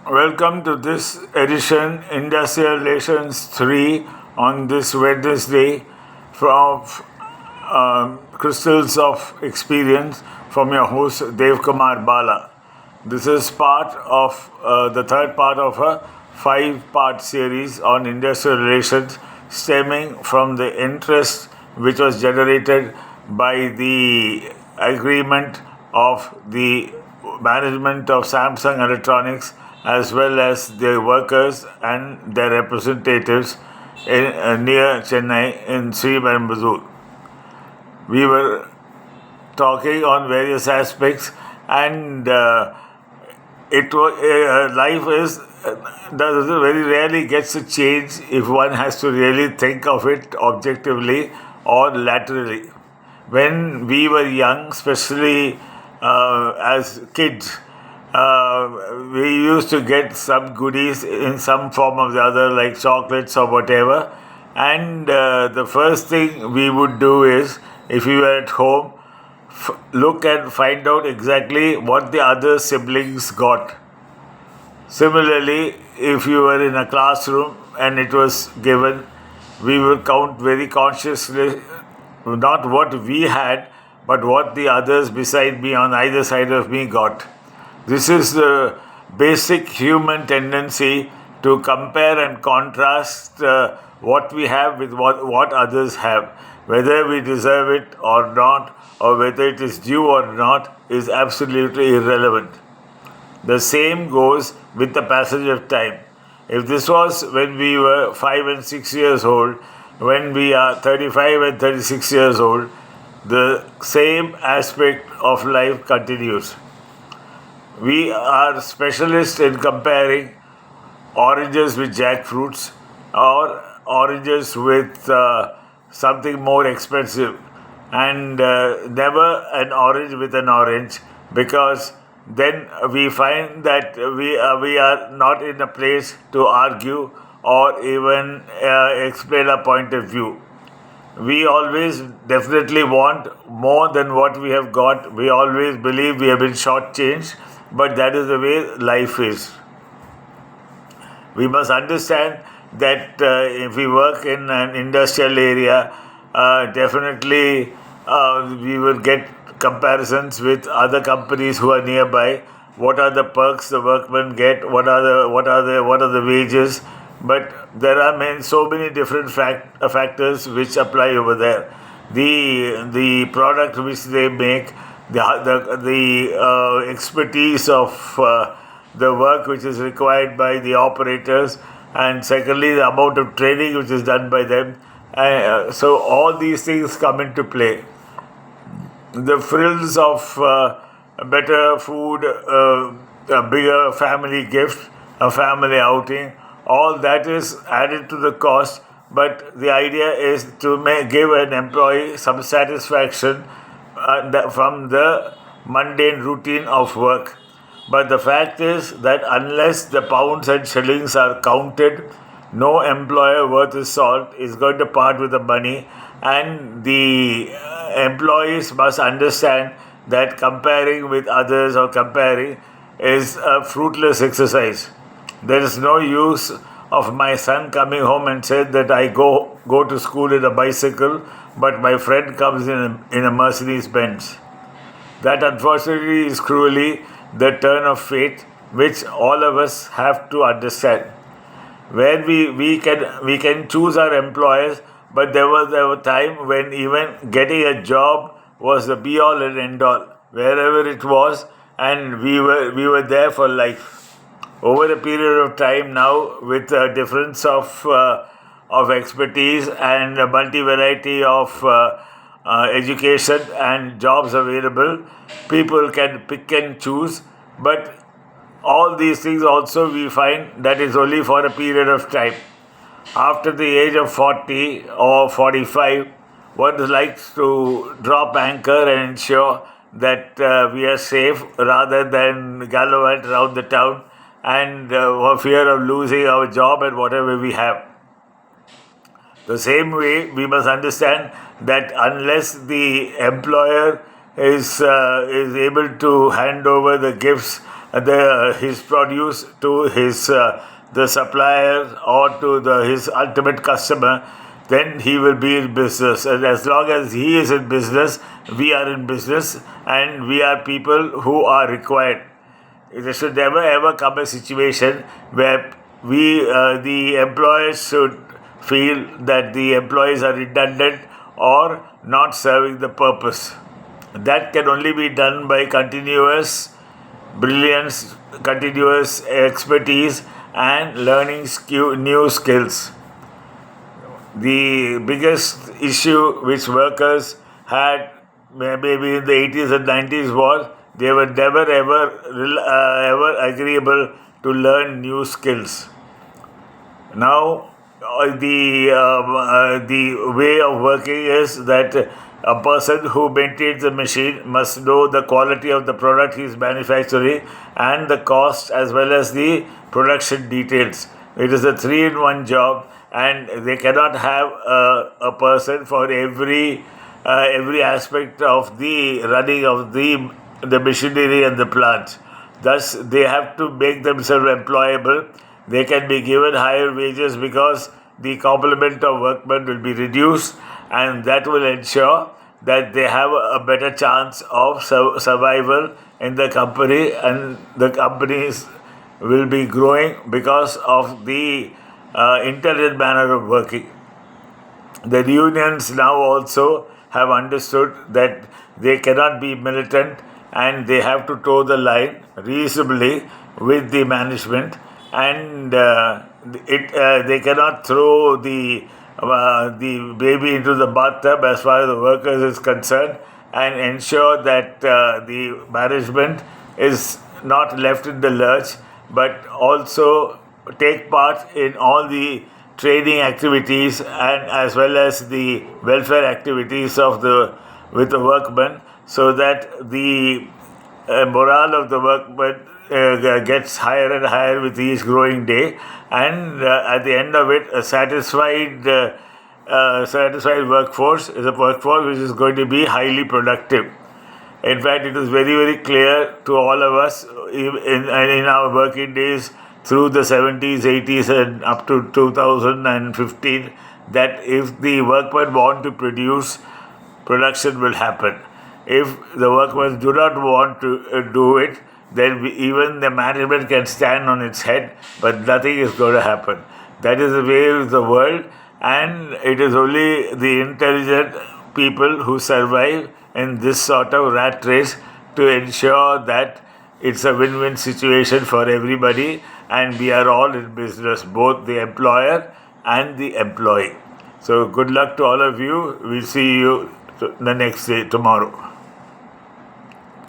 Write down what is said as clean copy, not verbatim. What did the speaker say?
Welcome to this edition, Industrial Relations 3, on this Wednesday from Crystals of Experience from your host, Dev Kumar Bala. This is part of the third part of a five-part series on industrial relations stemming from the interest which was generated by the agreement of the management of Samsung Electronics as well as their workers and their representatives near Chennai in Sriperumbudur. We were talking on various aspects, and life is does very rarely gets to change if one has to really think of it objectively or laterally. When we were young, especially as kids, we used to get some goodies in some form or the other, like chocolates or whatever. And the first thing we would do is, if we were at home, look and find out exactly what the other siblings got. Similarly, if you were in a classroom and it was given, we will count very consciously not what we had, but what the others beside me on either side of me got. This is the basic human tendency to compare and contrast what we have with what others have. Whether we deserve it or not, or whether it is due or not, is absolutely irrelevant. The same goes with the passage of time. If this was when we were 5 and 6 years old, when we are 35 and 36 years old, the same aspect of life continues. We are specialists in comparing oranges with jackfruits or oranges with something more expensive, and never an orange with an orange, because then we find that we are not in a place to argue or even explain a point of view. We always definitely want more than what we have got. We always believe we have been shortchanged, but that is the way life is. We must understand that if we work in an industrial area, definitely we will get comparisons with other companies who are nearby. What are the perks the workmen get? What are the wages? But there are so many different factors which apply over there. The product which they make, the expertise of the work which is required by the operators, and secondly the amount of training which is done by them. So all these things come into play. The frills of better food, a bigger family gift, a family outing, all that is added to the cost. But the idea is to give an employee some satisfaction from the mundane routine of work. But the fact is that unless the pounds and shillings are counted, no employer worth his salt is going to part with the money, and the employees must understand that comparing with others or comparing is a fruitless exercise. There is no use of my son coming home and said that I go to school in a bicycle, but my friend comes in a Mercedes Benz. That unfortunately is cruelly the turn of fate, which all of us have to understand. Where we can choose our employers, but there was a time when even getting a job was the be all and end all, wherever it was, and we were there for life. Over a period of time now, with a difference of expertise and a multi variety of education and jobs available, people can pick and choose. But all these things also we find that is only for a period of time. After the age of 40 or 45, one likes to drop anchor and ensure that we are safe rather than gallivant around the town and for fear of losing our job and whatever we have. The same way, we must understand that unless the employer is able to hand over the gifts his produce to his the supplier or to his ultimate customer, then he will be in business. And as long as he is in business, we are in business, and we are people who are required. There should never ever come a situation where the employers should feel that the employees are redundant or not serving the purpose. That can only be done by continuous brilliance, continuous expertise, and learning new skills. The biggest issue which workers had maybe in the 80s and 90s was they were never ever agreeable to learn new skills. Now, the way of working is that a person who maintains the machine must know the quality of the product he is manufacturing and the cost as well as the production details. It is a three-in-one job, and they cannot have a person for every aspect of the running of the machinery and the plant. Thus, they have to make themselves employable. They can be given higher wages because the complement of workmen will be reduced, and that will ensure that they have a better chance of survival in the company, and the companies will be growing because of the intelligent manner of working. The unions now also have understood that they cannot be militant, and they have to toe the line reasonably with the management, and they cannot throw the baby into the bathtub as far as the workers is concerned, and ensure that the management is not left in the lurch, but also take part in all the training activities and as well as the welfare activities with the workmen, so that the morale of the workmen gets higher and higher with each growing day, and at the end of it, a satisfied workforce is a workforce which is going to be highly productive. In fact, it is very, very clear to all of us in our working days through the 70s, 80s, and up to 2015 that if the workmen want to produce, production will happen. If the workmen do not want to do it, then even the management can stand on its head, but nothing is going to happen. That is the way of the world, and it is only the intelligent people who survive in this sort of rat race to ensure that it's a win-win situation for everybody, and we are all in business, both the employer and the employee. So good luck to all of you. We'll see you the next day, tomorrow.